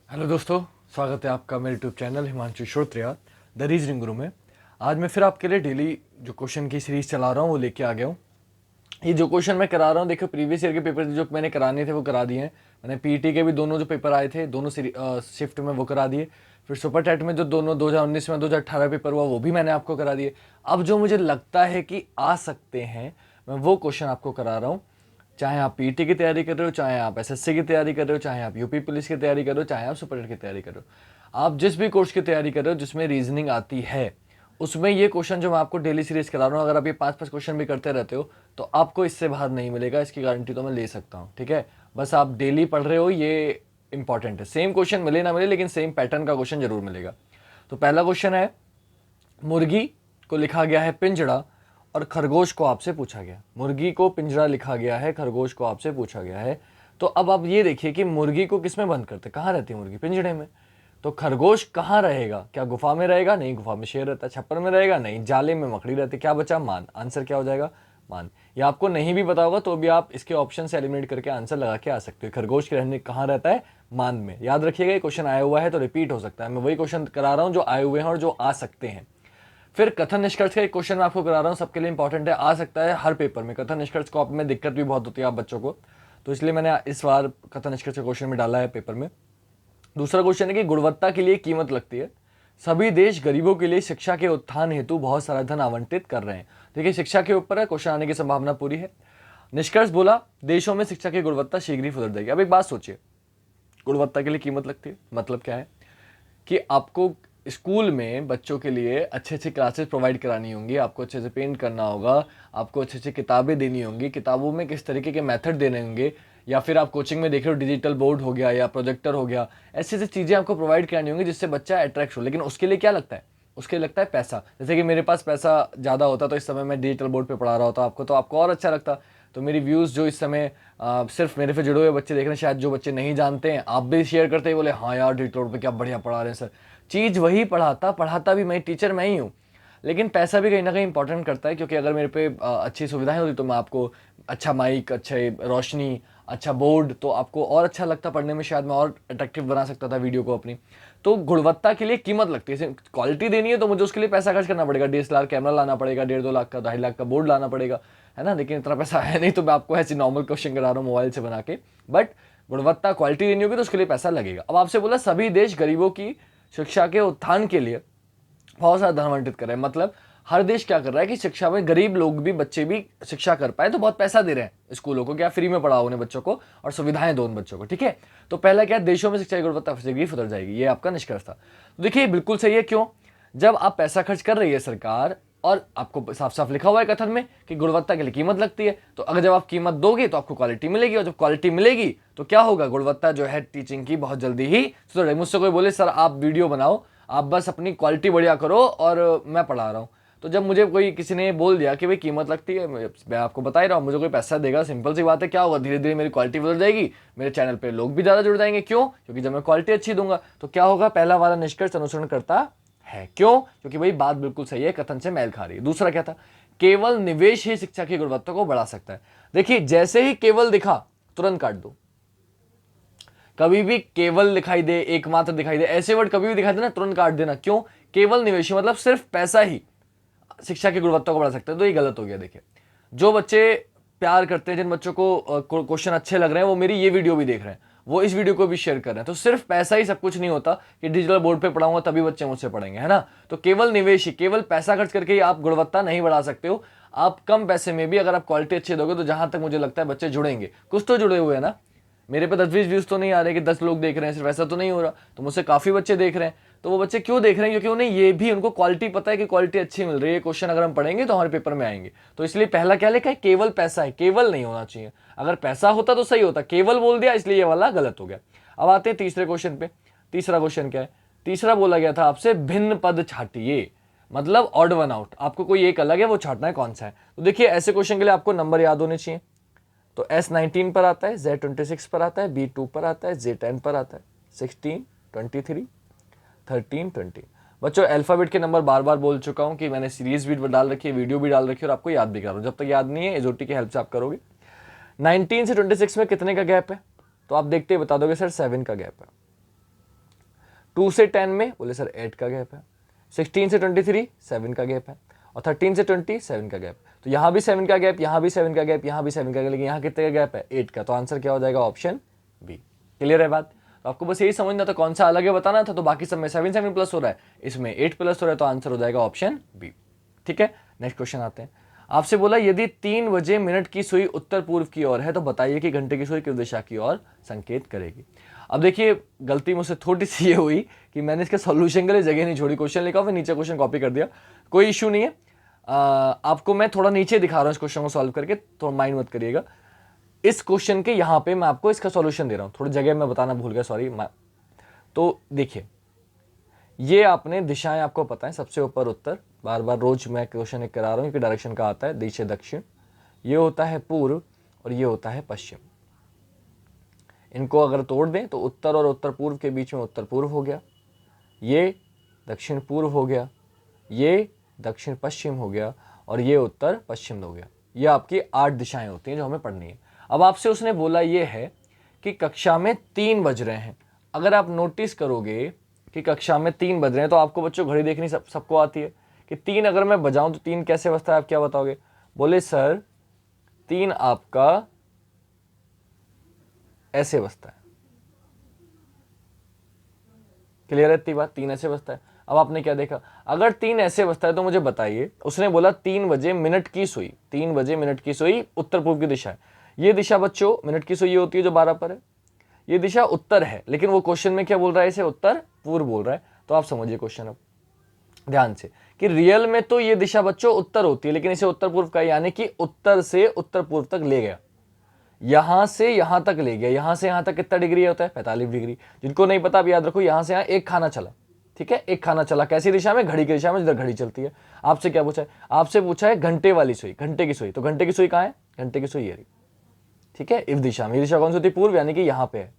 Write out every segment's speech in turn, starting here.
Hello दोस्तों, स्वागत है आपका मेरे YouTube channel Himanshu Shrotriya the reasoning guru में। आज मैं फिर आपके लिए डेली जो क्वेश्चन की सीरीज चला रहा हूँ वो लेके आ गया हूँ। ये जो क्वेश्चन मैं करा रहा हूँ, देखो प्रीवियस ईयर के पेपर जो मैंने कराने थे वो करा दिए हैं। मैंने पीईटी के भी दोनों जो पेपर आए थे दोनों शिफ्ट में वो करा दिए। फिर सुपर टेट में जो दोनों 2019 में 2018 पेपर हुआ वो भी मैंने आपको करा दिए। अब जो मुझे लगता है कि आ सकते हैं मैं वो क्वेश्चन आपको करा रहा हूँ। चाहे आप पीटी की तैयारी कर रहे हो, चाहे आप एसएससी की तैयारी कर रहे हो, चाहे आप यूपी पुलिस की तैयारी कर रहे हो, चाहे आप सुपर टेट की तैयारी कर रहे हो, आप जिस भी कोर्स की तैयारी कर रहे हो जिसमें रीजनिंग आती है उसमें ये क्वेश्चन जो मैं आपको डेली सीरीज करा रहा हूँ, अगर आप ये 5-5 क्वेश्चन भी करते रहते हो तो आपको इससे बाहर नहीं मिलेगा, इसकी गारंटी तो मैं ले सकता हूँ। ठीक है, बस आप डेली पढ़ रहे हो ये इंपॉर्टेंट है। सेम क्वेश्चन मिले ना मिले लेकिन सेम पैटर्न का क्वेश्चन जरूर मिलेगा। तो पहला क्वेश्चन है, मुर्गी को लिखा गया है पिंजड़ा और खरगोश को आपसे पूछा गया। मुर्गी को पिंजरा लिखा गया है, खरगोश को आपसे पूछा गया है। तो अब आप ये देखिए कि मुर्गी को किस में बंद करते, कहाँ रहती है मुर्गी? पिंजड़े में। तो खरगोश कहाँ रहेगा? क्या गुफा में रहेगा? नहीं, गुफा में शेर रहता है। छप्पर में रहेगा? नहीं, जाले में मकड़ी रहती है। क्या बचा? मान। आंसर क्या हो जाएगा? मान। ये आपको नहीं भी पता होगा तो भी आप इसके ऑप्शन से एलिमिनेट करके आंसर लगा के आ सकते हो। खरगोश के रहने कहाँ रहता है? मान में। याद रखिएगा ये क्वेश्चन आया हुआ है तो रिपीट हो सकता है। मैं वही क्वेश्चन करा रहा हूँ जो आए हुए हैं और जो आ सकते हैं। फिर कथन निष्कर्ष का एक क्वेश्चन मैं आपको करा रहा हूँ, सबके लिए इंपॉर्टेंट है, आ सकता है हर पेपर में। कथन निष्कर्ष कॉपी में दिक्कत भी बहुत होती है आप बच्चों को, तो इसलिए मैंने इस बार कथन निष्कर्ष का क्वेश्चन में डाला है पेपर में। दूसरा क्वेश्चन है कि गुणवत्ता के लिए कीमत लगती है। सभी देश गरीबों के लिए शिक्षा के उत्थान हेतु बहुत सारा धन आवंटित कर रहे हैं। देखिए शिक्षा के ऊपर है, क्वेश्चन आने की संभावना पूरी है। निष्कर्ष बोला, देशों में शिक्षा की गुणवत्ता शीघ्र ही सुधर जाएगी। अब एक बात सोचिए, गुणवत्ता के लिए कीमत लगती है मतलब क्या है कि आपको स्कूल में बच्चों के लिए अच्छे अच्छे क्लासेस प्रोवाइड करानी होंगी, आपको अच्छे से पेंट करना होगा, आपको अच्छी अच्छी किताबें देनी होंगी, किताबों में किस तरीके के मेथड देने होंगे, या फिर आप कोचिंग में देख रहे हो डिजिटल बोर्ड हो गया या प्रोजेक्टर हो गया, ऐसी ऐसी चीज़ें आपको प्रोवाइड करानी होंगी जिससे बच्चा अट्रैक्ट हो। लेकिन उसके लिए क्या लगता है? उसके लिए लगता है पैसा। जैसे कि मेरे पास पैसा ज़्यादा होता तो इस समय मैं डिजिटल बोर्ड पे पढ़ा रहा होता आपको, तो आपको और अच्छा लगता। तो मेरी व्यूज़ जो इस समय सिर्फ मेरे से जुड़े हुए बच्चे देख रहे हैं, शायद जो बच्चे नहीं जानते हैं आप भी शेयर करते ही बोले हाँ यार डिजिटल बोर्ड पे क्या बढ़िया पढ़ा रहे हैं सर। चीज़ वही पढ़ाता भी मैं, टीचर मैं ही हूँ। लेकिन पैसा भी कहीं ना कहीं इंपॉर्टेंट करता है, क्योंकि अगर मेरे पे अच्छी सुविधाएं होती तो मैं आपको अच्छा माइक, अच्छे रोशनी, अच्छा बोर्ड, तो आपको और अच्छा लगता पढ़ने में, शायद मैं और अट्रैक्टिव बना सकता था वीडियो को अपनी। तो गुणवत्ता के लिए कीमत लगती है। क्वालिटी देनी है तो मुझे उसके लिए पैसा खर्च करना पड़ेगा, डीएसएलआर कैमरा लाना पड़ेगा, 1.5-2 लाख का, 2.5 लाख का बोर्ड लाना पड़ेगा, है ना। लेकिन इतना पैसा है नहीं तो मैं आपको ऐसे नॉर्मल क्वेश्चन करा रहा हूँ मोबाइल से बना के। बट गुणवत्ता क्वालिटी देनी होगी तो उसके लिए पैसा लगेगा। अब आपसे बोला सभी देश गरीबों की शिक्षा के उत्थान के लिए बहुत सारा धन आवंटित कर रहे हैं, मतलब हर देश क्या कर रहा है कि शिक्षा में गरीब लोग भी, बच्चे भी शिक्षा कर पाए तो बहुत पैसा दे रहे हैं स्कूलों को, क्या फ्री में पढ़ाओ उन्हें बच्चों को और सुविधाएं दो उन बच्चों को। ठीक है, तो पहला क्या, देशों में शिक्षा की गुणवत्ता सुधर जाएगी, ये आपका निष्कर्ष था। तो देखिए बिल्कुल सही है। क्यों? जब आप पैसा खर्च कर रही है सरकार और आपको साफ साफ लिखा हुआ है कथन में कि गुणवत्ता के लिए कीमत लगती है, तो अगर जब आप कीमत दोगे तो आपको क्वालिटी मिलेगी, और जब क्वालिटी मिलेगी तो क्या होगा, गुणवत्ता जो है टीचिंग की बहुत जल्दी ही सुधर जाएगी। मुझसे कोई बोले सर आप वीडियो बनाओ, आप बस अपनी क्वालिटी बढ़िया करो और मैं पढ़ा रहा हूँ, तो जब मुझे कोई किसी ने बोल दिया कि भाई कीमत लगती है, मैं आपको बता ही रहा हूँ, मुझे कोई पैसा देगा, सिंपल सी बात है, क्या होगा, धीरे धीरे मेरी क्वालिटी बदल जाएगी, मेरे चैनल पे लोग भी ज़्यादा जुड़ जाएंगे। क्यों? क्योंकि जब मैं क्वालिटी अच्छी दूंगा तो क्या होगा, पहला वाला निष्कर्ष अनुसरण करता है। क्यों? क्योंकि भाई बात बिल्कुल सही है, कथन से मेल खा रही है। दूसरा क्या था, केवल निवेश ही शिक्षा की गुणवत्ता को बढ़ा सकता है। देखिए जैसे ही केवल दिखा तुरंत काट दो। कभी भी केवल दिखाई दे, एकमात्र दिखाई दे, ऐसे वर्ड कभी भी दिखाई दे ना तुरंत काट देना। क्यों? केवल निवेश मतलब सिर्फ पैसा ही शिक्षा की गुणवत्ता को बढ़ा सकते हैं, तो ये गलत हो गया। देखिए जो बच्चे प्यार करते हैं, जिन बच्चों को क्वेश्चन अच्छे लग रहे हैं, वो मेरी ये वीडियो भी देख रहे हैं, वो इस वीडियो को भी शेयर कर रहे हैं। तो सिर्फ पैसा ही सब कुछ नहीं होता कि डिजिटल बोर्ड पे पढ़ाऊंगा तभी बच्चे मुझसे पढ़ेंगे, है ना। तो केवल निवेश ही, केवल पैसा खर्च करके ही आप गुणवत्ता नहीं बढ़ा सकते हो। आप कम पैसे में भी अगर आप क्वालिटी अच्छी दोगे तो जहां तक मुझे लगता है बच्चे जुड़ेंगे। कुछ तो जुड़े हुए हैं ना, मेरे पे 10-20 व्यूज तो नहीं आ रहे कि 10 लोग देख रहे हैं, सिर्फ ऐसा तो नहीं हो रहा। तो मुझसे काफी बच्चे देख रहे हैं, तो वो बच्चे क्यों देख रहे हैं? क्योंकि उन्हें ये भी, उनको क्वालिटी पता है कि क्वालिटी अच्छी मिल रही है, क्वेश्चन अगर हम पढ़ेंगे तो हमारे पेपर में आएंगे। तो इसलिए पहला क्या लिखा है, केवल पैसा है, केवल नहीं होना चाहिए। अगर पैसा होता तो सही होता, केवल बोल दिया इसलिए ये वाला गलत हो गया। अब आते हैं तीसरे क्वेश्चन पे। तीसरा क्वेश्चन क्या है? तीसरा बोला गया था आपसे भिन्न पद छाटिए, मतलब ऑड वन आउट, आपको कोई एक अलग है वो छाटना है, कौन सा है। तो देखिए ऐसे क्वेश्चन के लिए आपको नंबर याद होने चाहिए। तो S19 पर आता है, Z26 पर आता है, B2 पर आता है, Z10 पर आता है, 16, 23, 13, 20। बच्चों अल्फाबेट के नंबर बार बार बोल चुका हूं कि मैंने सीरीज भी डाल रखी है, वीडियो भी डाल रखी है और आपको याद भी करा रहा हूं। जब तक याद नहीं है एजोटी की हेल्प से आप करोगे। 19 से 26 में कितने का गैप है? तो आप देखते ही बता दोगे सर 7 का गैप है। 2 से 10 में, बोले सर 8 का गैप है। 16 से 23 7 का गैप है, और 13 से 20 7 का गैप। तो यहाँ भी 7 का गैप, यहाँ भी 7 का गैप, यहाँ भी 7 का गैप, लेकिन यहाँ कितने का गैप है? 8 का। तो आंसर क्या हो जाएगा? Option B. क्लियर है बात? तो आपको बस यही समझना था, कौन सा अलग है बताना था। तो बाकी सब में 7 7 प्लस हो रहा है, इसमें 8 प्लस हो रहा है, तो आंसर हो जाएगा ऑप्शन बी। ठीक है, नेक्स्ट क्वेश्चन आते हैं। आपसे बोला यदि 3 बजे मिनट की सुई उत्तर पूर्व की ओर है तो बताइए कि घंटे की सुई किस दिशा की ओर संकेत करेगी। अब देखिए, गलती मुझसे थोड़ी सी ये हुई कि मैंने इसके सॉल्यूशन के लिए जगह नहीं छोड़ी, क्वेश्चन लिखा फिर नीचे क्वेश्चन कॉपी कर दिया। कोई इशू नहीं है, आपको मैं थोड़ा नीचे दिखा रहा हूँ इस क्वेश्चन को सॉल्व करके, तो माइंड मत करिएगा। इस क्वेश्चन के यहाँ पे मैं आपको इसका सॉल्यूशन दे रहा हूँ, थोड़ी जगह मैं बताना भूल गया, सॉरी। तो देखिए, ये आपने दिशाएं आपको पता है, सबसे ऊपर उत्तर, बार बार रोज मैं क्वेश्चन एक करा रहा हूँ कि डायरेक्शन का आता है, दिशा दक्षिण, ये होता है पूर्व और ये होता है पश्चिम। इनको अगर तोड़ दें तो उत्तर और उत्तर पूर्व के बीच में उत्तर पूर्व हो गया, ये दक्षिण पूर्व हो गया, ये दक्षिण पश्चिम हो गया, और ये उत्तर पश्चिम हो गया। ये आपकी 8 दिशाएं होती हैं जो हमें पढ़नी है। अब आपसे उसने बोला ये है कि कक्षा में 3 बज रहे हैं। अगर आप नोटिस करोगे कि कक्षा में 3 बज रहे हैं, तो आपको बच्चों घड़ी देखनी सबको आती है कि 3 अगर मैं बजाऊं तो 3 कैसे बजता है, आप क्या बताओगे? बोले सर 3 आपका ऐसे बजता है। क्लियर है इतनी बात? 3 ऐसे बजता है। अब आपने क्या देखा, अगर 3 ऐसे बजता है तो मुझे बताइए, उसने बोला 3 बजे मिनट की सुई, 3 बजे मिनट की सुई उत्तर पूर्व की दिशा है। ये दिशा बच्चों मिनट की सुई ये होती है जो 12 पर है, ये दिशा उत्तर है, लेकिन वो क्वेश्चन में क्या बोल रहा है, इसे उत्तर पूर्व बोल रहा है। तो आप समझिए क्वेश्चन अब ध्यान से कि रियल में तो ये दिशा बच्चों उत्तर होती है, लेकिन इसे उत्तर पूर्व का, यानी कि उत्तर से उत्तर पूर्व तक ले गया, यहां से यहां तक ले गया। यहां से यहां तक कितना डिग्री होता है? 45 डिग्री। जिनको नहीं पता आप याद रखो, यहां से यहां एक खाना चला, ठीक है, एक खाना चला। कैसी दिशा में? घड़ी की दिशा में, जिधर घड़ी चलती है। आपसे क्या पूछा है? आपसे पूछा है घंटे वाली सुई, घंटे की सुई। तो घंटे की सुई कहाँ है? घंटे की सुई ये रही, ठीक है, इस दिशा में। ये दिशा कौन सी होती है? पूर्व, यानी कि यहाँ पे है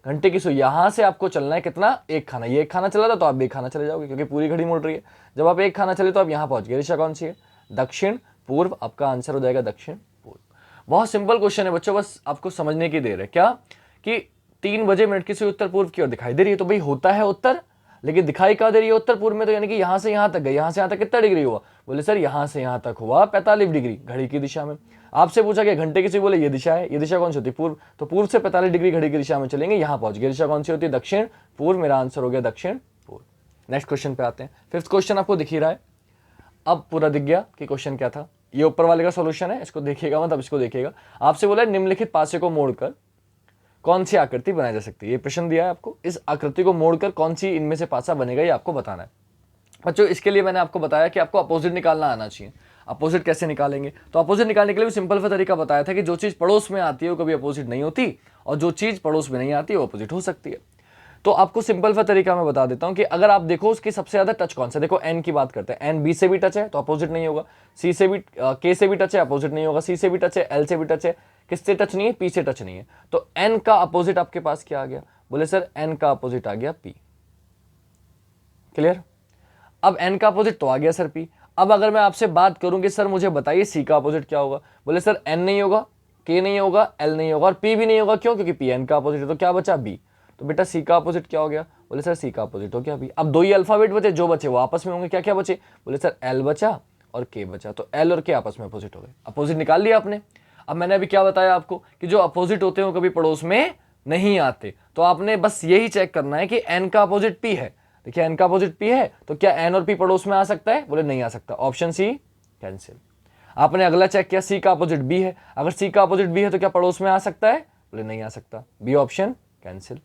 घंटे की सुई। यहां से आपको चलना है कितना? एक खाना। ये एक खाना चला था तो आप एक खाना चले जाओगे, क्योंकि पूरी घड़ी मुड़ रही है। जब आप एक खाना चले तो आप यहां पहुंच गए। दिशा कौन सी है? दक्षिण पूर्व। आपका आंसर हो जाएगा दक्षिण पूर्व। बहुत सिंपल क्वेश्चन है बच्चों, बस आपको समझने की देर है। क्या कि 3 बजे मिनट की सुई उत्तर पूर्व की ओर दिखाई दे रही है, तो भाई होता है उत्तर, लेकिन दिखाई कहाँ दे रही है? उत्तर पूर्व में। तो यानी कि यहां से यहां तक गई, यहां से यहां तक कितना डिग्री हुआ? बोले सर यहां से यहां तक हुआ 45 डिग्री घड़ी की दिशा में। आपसे पूछा कि घंटे की सुई, बोले ये दिशा है। ये दिशा कौन सी होती है? पूर्व। तो पूर्व से 45 डिग्री घड़ी की दिशा में चलेंगे, यहां पहुंच गए। दिशा कौन सी होती है? दक्षिण पूर्व। मेरा आंसर हो गया दक्षिण पूर्व। नेक्स्ट क्वेश्चन पे आते हैं। 5th क्वेश्चन आपको दिख ही रहा है, अब पूरा दिख गया कि क्वेश्चन क्या था। ये ऊपर वाले का सॉल्यूशन है, इसको देखिएगा, मतलब इसको देखिएगा। आपसे बोला निम्नलिखित पासे को मोड़कर कौन सी आकृति बनाई जा सकती है। ये प्रश्न दिया है आपको, इस आकृति को मोड़कर कौन सी इनमें से पासा बनेगा, ये आपको बताना है बच्चों। इसके लिए मैंने आपको बताया कि आपको अपोजिट निकालना आना चाहिए। अपोजिट कैसे निकालेंगे? तो अपोजिट निकालने के लिए भी सिंपल सा तरीका बताया था कि जो चीज पड़ोस में आती है वो कभी अपोजिट नहीं होती, और जो चीज पड़ोस में नहीं आती वो अपोजिट हो सकती है। तो आपको सिंपल सा तरीका मैं बता देता हूं कि अगर आप देखो उसकी सबसे ज्यादा टच कौन सा, देखो एन की बात करते हैं, एन बी से भी टच है तो अपोजिट नहीं होगा, सी से भी के से भी टच है अपोजिट नहीं होगा, सी से भी टच है, एल से भी टच है, किससे टच नहीं है? पी से टच नहीं है। तो एन का अपोजिट आपके पास क्या आ गया? बोले सर एन का अपोजिट आ गया पी। क्लियर? अब एन का अपोजिट तो आ गया सर पी। अब अगर मैं आपसे बात करूं कि सर मुझे बताइए सी का अपोजिट क्या होगा, बोले सर एन नहीं होगा, के नहीं होगा, एल नहीं होगा और पी भी नहीं होगा। क्यों? क्योंकि पी एन का अपोजिट है। तो क्या बचा? बी। तो बेटा सी का अपोजिट क्या हो गया? बोले सर सी का अपोजिट हो गया बी। अब 2 ही अल्फाबेट बचे, जो बचे वो आपस में होंगे। क्या क्या बचे? बोले सर एल बचा और के बचा। तो एल और के आपस में अपोजिट हो गए, अपोजिट निकाल लिया आपने। अब मैंने अभी क्या बताया आपको कि जो अपोजिट होते हैं वो कभी पड़ोस में नहीं आते। तो आपने बस यही चेक करना है कि एन का अपोजिट पी है। देखिए एन का अपोजिट पी है, तो क्या एन और पी पड़ोस में आ सकता है? बोले नहीं आ सकता, ऑप्शन सी कैंसिल। आपने अगला चेक किया, सी का अपोजिट बी है, अगर सी का अपोजिट बी है तो क्या पड़ोस में आ सकता है? बोले नहीं आ सकता, बी ऑप्शन कैंसिल।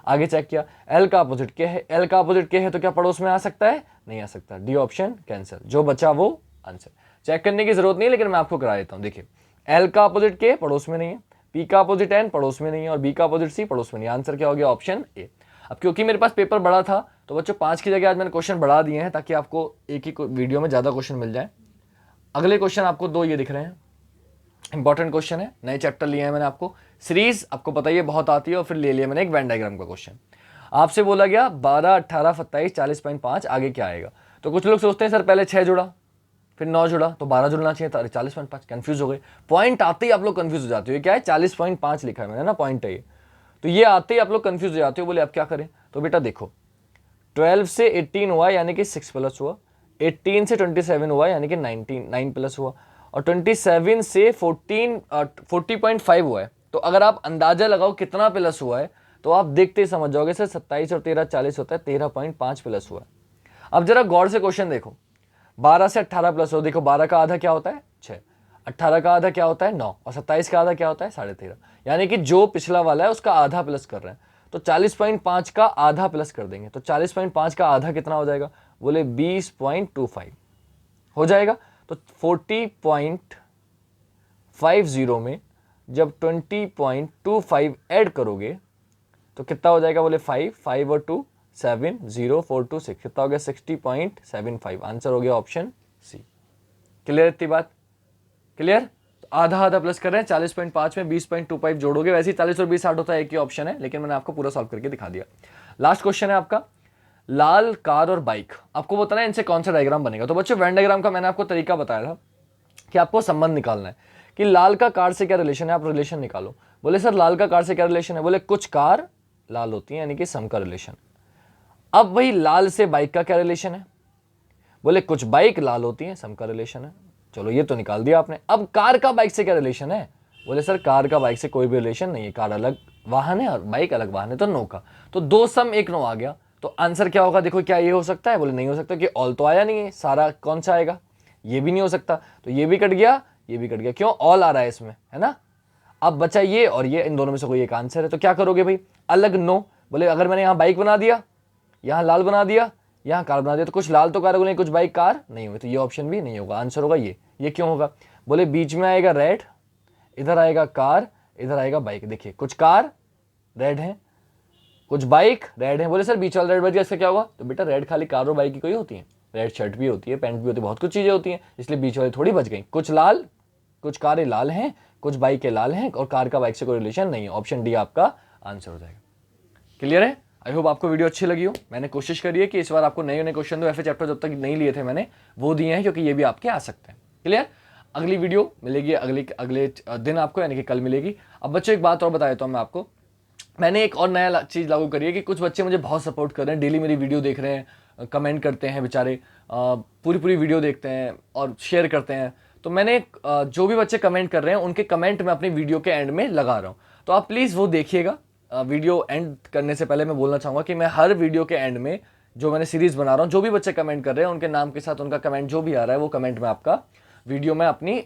आगे चेक किया, एल का अपोजिट के है, एल का अपोजिट के है तो क्या पड़ोस में आ सकता है? नहीं आ सकता, डी ऑप्शन कैंसिल। जो बचा वो आंसर। चेक करने की जरूरत नहीं है, लेकिन मैं आपको करा देता हूं। देखिए एल का अपोजिट के पड़ोस में नहीं है, पी का अपोजिट एन पड़ोस में नहीं है और बी का अपोजिट सी पड़ोस में नहीं है। आंसर क्या हो गया? Option A. अब क्योंकि मेरे पास पेपर बड़ा था तो बच्चों 5 की जगह आज मैंने क्वेश्चन बढ़ा दिए हैं ताकि आपको एक ही वीडियो में ज्यादा क्वेश्चन मिल जाए। अगले क्वेश्चन आपको 2 ये दिख रहे हैं, इंपॉर्टेंट क्वेश्चन है, नए चैप्टर लिए हैं मैंने आपको। सीरीज आपको पता ही है बहुत आती है, और फिर ले लिया मैंने एक वेन डायग्राम का क्वेश्चन। आपसे बोला गया 12, 18, 27, 40.5 आगे क्या आएगा। तो कुछ लोग सोचते हैं सर पहले 6 जुड़ा फिर 9 जुड़ा तो 12 जुड़ना चाहिए था, 40.5, कंफ्यूज हो गए। पॉइंट आते ही आप लोग कंफ्यूज हो जाते हो। क्या है? 40.5 लिखा है मैंने ना, पॉइंट है ये। तो ये आते ही आप लोग कंफ्यूज हो जाते हो, बोले अब क्या करें। तो बेटा देखो 12 से 18 हुआ यानी कि 6 प्लस हुआ, 18 से 27 हुआ यानी कि 9 प्लस हुआ, और 27 से 40.5 हुआ है। तो अगर आप अंदाजा लगाओ कितना प्लस हुआ है तो आप देखते ही समझ जाओगे सर 27 और 13 40 होता है, 13.5 प्लस हुआ है। अब जरा गौर से क्वेश्चन देखो, 12 से 18 प्लस हो, देखो 12 का आधा क्या होता है 6, 18 का आधा क्या होता है 9, और 27 का आधा क्या होता है 13.5, यानी कि जो पिछला वाला है उसका आधा प्लस कर रहे हैं। तो 40.5 का आधा प्लस कर देंगे तो 40.5 का आधा कितना हो जाएगा, बोले 20.25 हो जाएगा। तो 40.50 में जब 20.25 ऐड करोगे तो कितना हो जाएगा, बोले 5 और 2 7 0 4 2 6, कितना हो गया 60.75। आंसर हो गया ऑप्शन सी। क्लियर इतनी बात, क्लियर। तो आधा आधा प्लस कर रहे हैं, 40.5 में 20.25 जोड़ोगे, वैसे ही 40 और 20 60 होता है, एक ही ऑप्शन है, लेकिन मैंने आपको पूरा सॉल्व करके दिखा दिया। लास्ट क्वेश्चन है आपका, लाल कार और बाइक, आपको बताना है इनसे कौन सा डायग्राम बनेगा। तो बच्चों वेन डायग्राम का मैंने आपको तरीका बताया था कि आपको संबंध निकालना है कि लाल का कार से क्या रिलेशन है, आप रिलेशन निकालो। बोले सर लाल का कार से क्या रिलेशन है, बोले कुछ कार लाल होती है यानी कि सम का रिलेशन। अब वही लाल से बाइक का क्या रिलेशन है, बोले कुछ बाइक लाल होती है, सम का रिलेशन है। चलो ये तो निकाल दिया आपने। अब कार का बाइक से क्या रिलेशन है, बोले सर कार का बाइक से कोई भी रिलेशन नहीं है, कार अलग वाहन है और बाइक अलग वाहन है, तो नो का। तो 2 सम 1 9 आ गया। तो आंसर क्या होगा, देखो क्या ये हो सकता है, बोले नहीं हो सकता कि ऑल तो आया नहीं है, सारा कौन सा आएगा, ये भी नहीं हो सकता, तो ये भी कट गया, ये भी कट गया, क्यों ऑल आ रहा है इसमें, है ना। अब बचा ये और ये, इन दोनों में से कोई एक आंसर है। तो क्या करोगे भाई, अलग नो। बोले अगर मैंने यहाँ बाइक बना दिया, यहाँ लाल बना दिया, यहाँ कार बना दिया, तो कुछ लाल तो कार होगी, कुछ बाइक कार नहीं हुई, तो ये ऑप्शन भी नहीं होगा, आंसर होगा ये क्यों होगा, बोले बीच में आएगा रेड, इधर आएगा कार, इधर आएगा बाइक। देखिए कुछ कार रेड है, कुछ बाइक रेड है। बोले सर बीच वाला रेड बच गया, इससे क्या हुआ, तो बेटा रेड खाली कार और बाइक की कोई होती है, रेड शर्ट भी होती है, पैंट भी होती है, बहुत कुछ चीजें होती हैं, इसलिए बीच वाली थोड़ी बच गई। कुछ लाल, कुछ कारें लाल हैं, कुछ बाइकें लाल हैं, और कार का बाइक से कोई रिलेशन नहीं है। ऑप्शन डी आपका आंसर हो जाएगा। क्लियर है। आई होप आपको वीडियो अच्छी लगी हो। मैंने कोशिश करी है कि इस बार आपको नए नए क्वेश्चन दो, ऐसे चैप्टर जब तक नहीं लिए थे मैंने वो दिए हैं, क्योंकि ये भी आपके आ सकते हैं। क्लियर। अगली वीडियो मिलेगी अगले दिन आपको, यानी कि कल मिलेगी। अब बच्चों एक बात और बता देता हूँ मैं आपको, मैंने एक और नया चीज़ लागू करी है कि कुछ बच्चे मुझे बहुत सपोर्ट कर रहे हैं, डेली मेरी वीडियो देख रहे हैं, कमेंट करते हैं बेचारे, पूरी वीडियो देखते हैं और शेयर करते हैं। तो मैंने जो भी बच्चे कमेंट कर रहे हैं उनके कमेंट मैं अपनी वीडियो के एंड में लगा रहा हूँ, तो आप प्लीज़ वो देखिएगा। वीडियो एंड करने से पहले मैं बोलना चाहूँगा कि मैं हर वीडियो के एंड में जो मैंने सीरीज़ बना रहा हूँ, जो भी बच्चे कमेंट कर रहे हैं उनके नाम के साथ उनका कमेंट जो भी आ रहा है वो कमेंट में आपका वीडियो में अपनी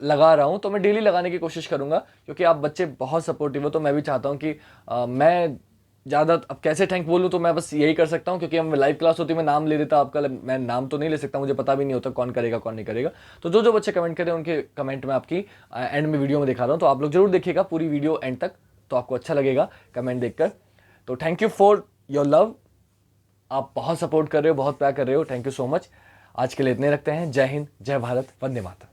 लगा रहा हूँ। तो मैं डेली लगाने की कोशिश करूँगा, क्योंकि आप बच्चे बहुत सपोर्टिव हो। तो मैं भी चाहता हूँ कि मैं ज़्यादा अब कैसे थैंक बोलूँ, तो मैं बस यही कर सकता हूँ, क्योंकि हम लाइव क्लास होती है मैं नाम ले लेता आपका, मैं नाम तो नहीं ले सकता, मुझे पता भी नहीं होता कौन करेगा कौन नहीं करेगा। तो जो बच्चे कमेंट करें उनके कमेंट में आपकी एंड में वीडियो में दिखा रहा हूँ, तो आप लोग जरूर देखिएगा पूरी वीडियो एंड तक, तो आपको अच्छा लगेगा कमेंट देखकर। तो thank you for your love, आप बहुत सपोर्ट कर रहे हो, बहुत प्यार कर रहे हो, थैंक यू सो मच। आज के लिए इतने रखते हैं। जय हिंद, जय भारत, वंदे मातरम।